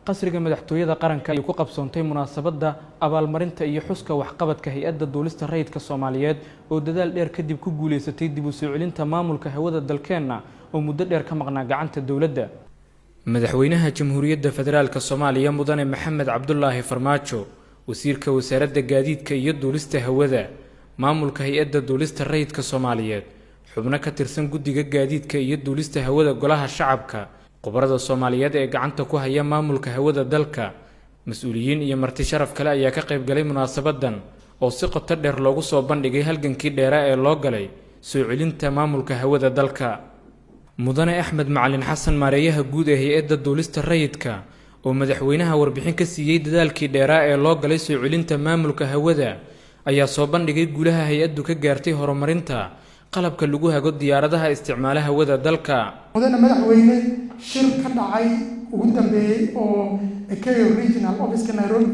qasriga madaxtooyada qaranka ay ku qabsoontay munaasabadda abaalmarinta iyo xuska waxqabadka hay'adda duulista rayidka Soomaaliyeed oo dadaal dheer kadib ku guuleysatay dib u soo celinta maamulka hawada dalkeena oo muddo dheer ka maqnaa gacanta dawladda. madaxweynaha jamhuuriyadda federaalka Soomaaliya mudane Maxamed Cabdullaahi Farmaajo, wasiirka wasaaradda gaadiidka iyo duulista hawada, maamulka hay'adda duulista rayidka Soomaaliyeed, xubno ka tirsan guddiga gaadiidka iyo duulista hawada golaha shacabka, qubarada Soomaaliyeed ee gacanta ku haya maamulka hawada dalka, mas'uuliyiin iyo marti sharaf kale ayaa ka qayb galay munaasabadan oo si qoto dheer loogu soo bandhigay halgankii dheeraa ee loo galay soo celinta maamulka hawada dalka. mudane Axmed Macalin Xasan, maareeyaha guud ee hay'adda duulista rayidka, oo madaxweynaha warbixin ka siiyay dadaalkii dheeraa ee loo galay soo celinta maamulka hawada, ayaa soo bandhigay guulaha hay'addu ka gaartay horumarinta qalabka lagu hago diyaaradaha isticmaala hawada dalka. mudane madaxweyne, shir ka dhacay ugu dambeeyay oo Ekeye Regional Office Nairobi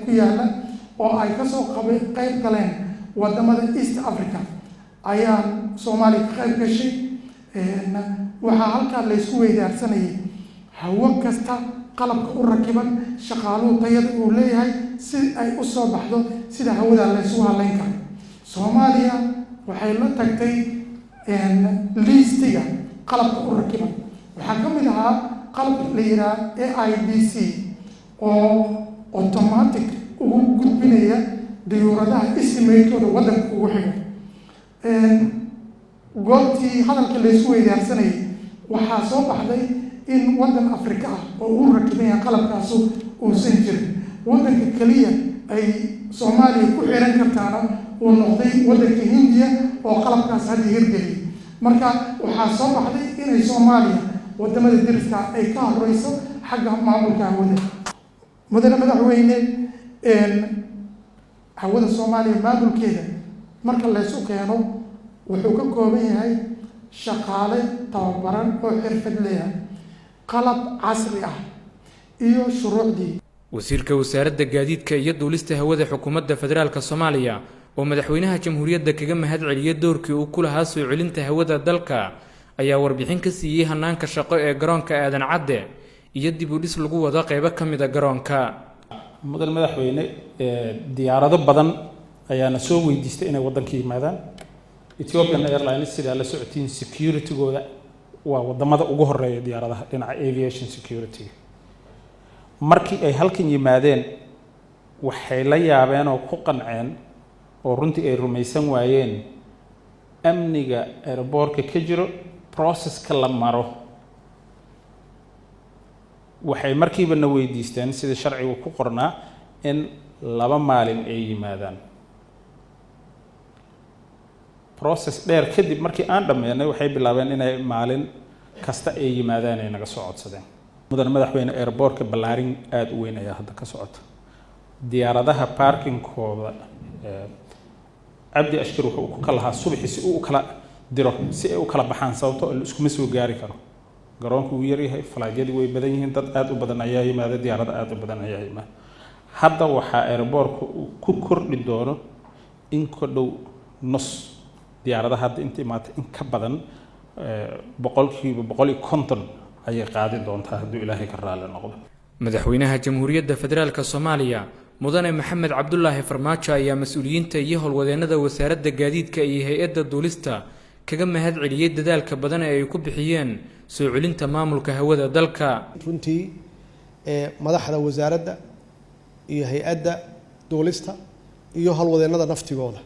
ku yaala oo ay ka soo qayb galeen wadamada East Africa ayaa Soomaaliya ka qayb gashay. waxaa halkaa la isku weydaarsanayay hawo kasta qalabka u rakiban, shaqaaluhu tayada uu leeyahay si ay u soo baxdo sida hawada la isugu halayn karo. Soomaaliya waxay la tagtay liistiga qalabka u rakiban. waxaa ka mid ahaa qalab la yidhaha AIDC oo automatic ugu gudbinaya diyuuradaha estimatekooda waddanka ugu xiga. goobtii hadalka la isku weydaarsanayay waxaa soo baxday in waddan Afrika ah oo uu rakibaya qalabkaasu uusan jirin. waddanka kaliya ay Soomaaliya ku xiran kartaana uu noqday waddanka Hindiya oo qalabkaas hadda hirgeliyay. marka waxaa soo baxday inay Soomaaliya wadamada deriska ay ka horeyso xagga maamulka hawada. mudane madaxweyne, hawada Soomaaliya maamulkeeda marka la isu keeno wuxuu ka kooban yahay shaqaale tababaran oo xirfad leh, qalab casri ah iyo shuruucdii. wasiirka wasaaradda gaadiidka iyo duulista hawada xukuumadda federaalka Soomaaliya oo madaxweynaha jamhuuriyadda kaga mahad celiyay doorkii uu ku lahaa soo celinta hawada dalka ayaa warbixin ka siiyay hanaanka shaqo ee garoonka Aadan Cadde iyo dib u dhis lagu wado qaybo ka mid ah garoonka. mudane madaxweyne, diyaarado badan ayaana soo weydiistay inay waddanka yimaadaan. Ethiopian Airlines sida la socotiin security-gooda waa wadamada ugu horeeya diyaaradaha dhinaca aviation security. markii ay halkan yimaadeen waxay la yaabeen oo ku qanceen oo runtii ay rumaysan waayeen amniga airportka ka jiro, process-ka la maro. waxay markiiba na weydiisteen sida sharcigu ku qornaa in 2 maalin ay yimaadaan. process dheer kadib markii aan dhameynay waxay bilaabeen inay maalin kasta ay yimaadaan ay naga soo codsadeen. mudane madaxweyne, airportka ballaarin aad u weyn ayaa hadda ka socota. diyaaradaha parking-kooda Cabdi Ashkir wuxuu ku kala lahaa subaxii si uu kala diro si ay u kala baxaan sababtoo la isku soo gaari karo. garoonku uu yar yahay, falaagyadu way badan yihiin, dad aad u badan ayaa yimaada, diyaarada aad u badan ayaa yimaada. hadda waxaa airportka ku kordhi doono in ka dhow nus diyaaradaha hadda inta imaatay in ka badan 150 ayay qaadi doontaa hadduu Ilaahay ka raali noqdo. madaxweynaha jamhuuriyadda federaalka Soomaaliya mudane Maxamed Cabdullaahi Farmaajo ayaa mas'uuliyiinta iyo howlwadeennada wasaaradda gaadiidka iyo hay'adda duulista kaga mahad celiyay dadaalka badan ee ay ku bixiyeen soo celinta maamulka hawada dalka. runtii madaxda wasaaradda iyo hay'adda duulista iyo howlwadeennada naftigooda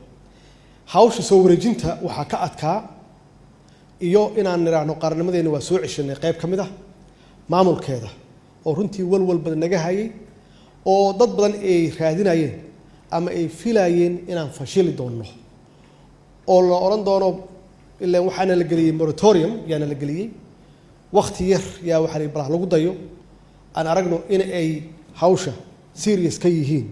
hawsha soo wareejinta waxaa ka adkaa iyo inaan niraahno qarannimadeena waa soo ceshanay qayb ka mid ah maamulkeeda oo runtii walwal badan naga hayay oo dad badan ay raadinayeen ama ay filayeen inaan fashili doonno oo la oran doono ilaa waxaana la geliyay moratorium yaana la geliyay waqti yar yaa waxa la baraha lagu dayo aan aragno in ay hawsha serious ka yihiin.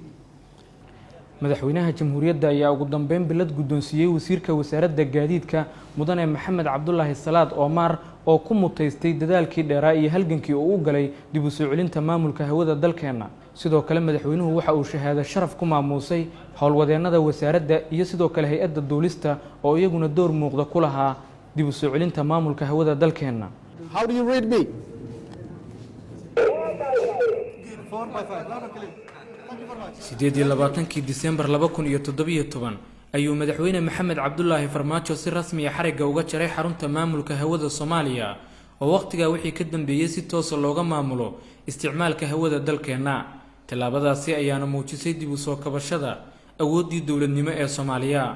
madaxweynaha jamhuuriyadda ayaa ugu dambeyn bilad guddoonsiiyay wasiirka wasaaradda gaadiidka mudane Maxamed Cabdullaahi Salaad Omar oo ku mutaystay dadaalkii dheeraa iyo halgankii uu u galay dib u soo celinta maamulka hawada dalkeena. sidoo kale madaxweynuhu waxa uu shahaado sharaf ku maamuusay howlwadeennada wasaaradda iyo sidoo kale hay'adda duulista oo iyaguna door muuqda ku lahaa dib u soo celinta maamulka hawada dalkeena. How do you read me? 28 Diseembar 2017 ayuu madaxweyne Maxamed Cabdullaahi Farmaajo si rasmi ah xariga uga jaray xarunta maamulka hawada Soomaaliya oo waqtiga wixii ka dambeeyay si toos ah looga maamulo isticmaalka hawada dalkeena. Tallaabadaasi ayaana muujisay dib u soo kabashada awoodii dawladnimo ee Soomaaliya.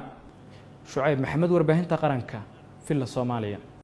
Shucayb Maxamed, warbaahinta qaranka, Villa Soomaaliya.